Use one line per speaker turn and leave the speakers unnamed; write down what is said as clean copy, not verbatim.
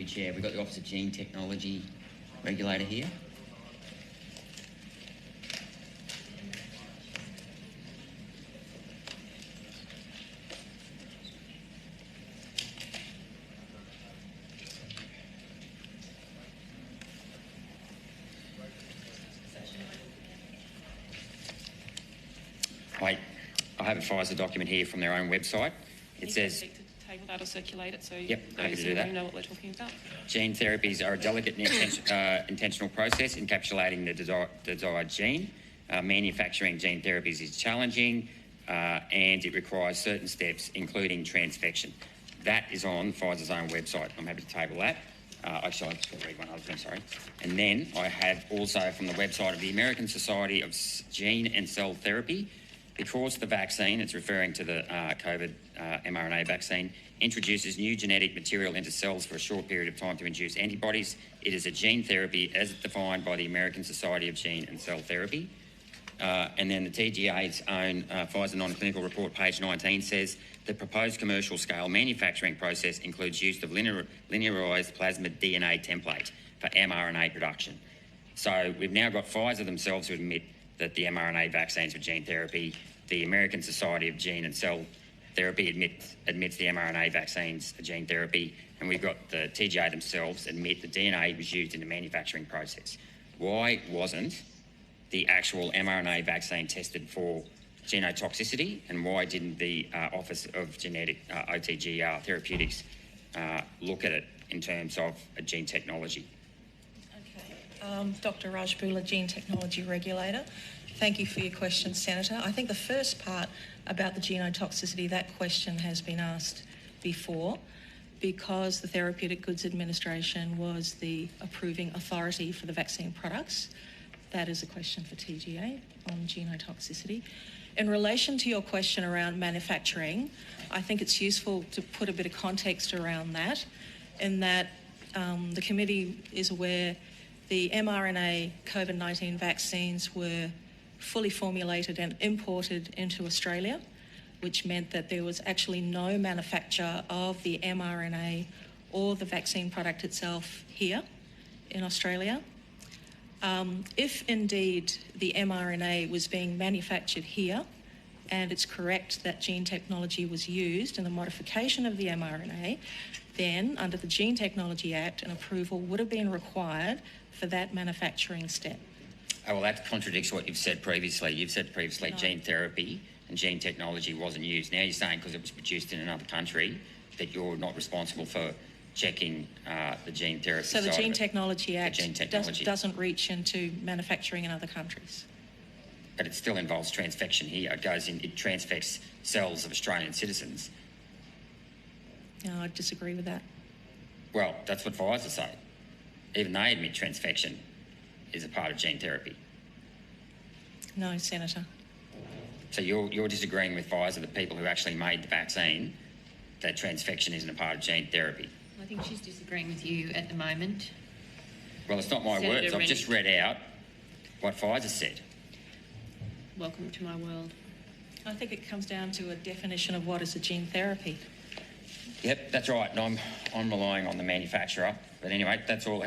you, Chair. We've got the Office of Gene Technology Regulator here. I have a Pfizer document here from their own website. It says...
Table that or circulate it so
yep, happy to do that.
Know what we're talking about.
Gene therapies are a delicate and intentional process encapsulating the desired gene. Manufacturing gene therapies is challenging and it requires certain steps, including transfection. That is on Pfizer's own website. I'm happy to table that. Actually, I'll just read one other thing, sorry. And then I have also from the website of the American Society of Gene and Cell Therapy, because the vaccine, it's referring to the COVID mRNA vaccine, introduces new genetic material into cells for a short period of time to induce antibodies. It is a gene therapy as defined by the American Society of Gene and Cell Therapy. And then the TGA's own Pfizer non-clinical report, page 19, says the proposed commercial scale manufacturing process includes use of linearised plasmid DNA template for mRNA production. So we've now got Pfizer themselves who admit that the mRNA vaccines are gene therapy. The American Society of Gene and Cell Therapy admits the mRNA vaccines are gene therapy, and we've got the TGA themselves admit the DNA was used in the manufacturing process. Why wasn't the actual mRNA vaccine tested for genotoxicity, and why didn't the Office of Genetic OTG Therapeutics look at it in terms of a gene technology?
Dr. Rajbula, Gene Technology Regulator. Thank you for your question, Senator. I think the first part about the genotoxicity, that question has been asked before because the Therapeutic Goods Administration was the approving authority for the vaccine products. That is a question for TGA on genotoxicity. In relation to your question around manufacturing, I think it's useful to put a bit of context around that, in that the committee is aware the mRNA COVID-19 vaccines were fully formulated and imported into Australia, which meant that there was actually no manufacture of the mRNA or the vaccine product itself here in Australia. If indeed the mRNA was being manufactured here, and it's correct that gene technology was used in the modification of the mRNA, then under the Gene Technology Act, an approval would have been required for that manufacturing step.
Oh, well, that contradicts what you've said previously. You've said previously
No.
Gene therapy and gene technology wasn't used. Now you're saying because it was produced in another country that you're not responsible for checking the gene therapy.
So the Gene Technology Act
doesn't
reach into manufacturing in other countries.
But it still involves transfection here. It transfects cells of Australian citizens.
No, I disagree with that.
Well, that's what Pfizer say. Even they admit transfection is a part of gene therapy.
No, Senator.
So you're disagreeing with Pfizer, the people who actually made the vaccine, that transfection isn't a part of gene therapy?
I think she's disagreeing with you at the moment.
Well, it's not my
Senator
words. I've
Rennick.
just read out what Pfizer said.
Welcome to my world.
I think it comes down to a definition of what is a gene therapy.
Yep, that's right. And I'm relying on the manufacturer. But anyway, that's all.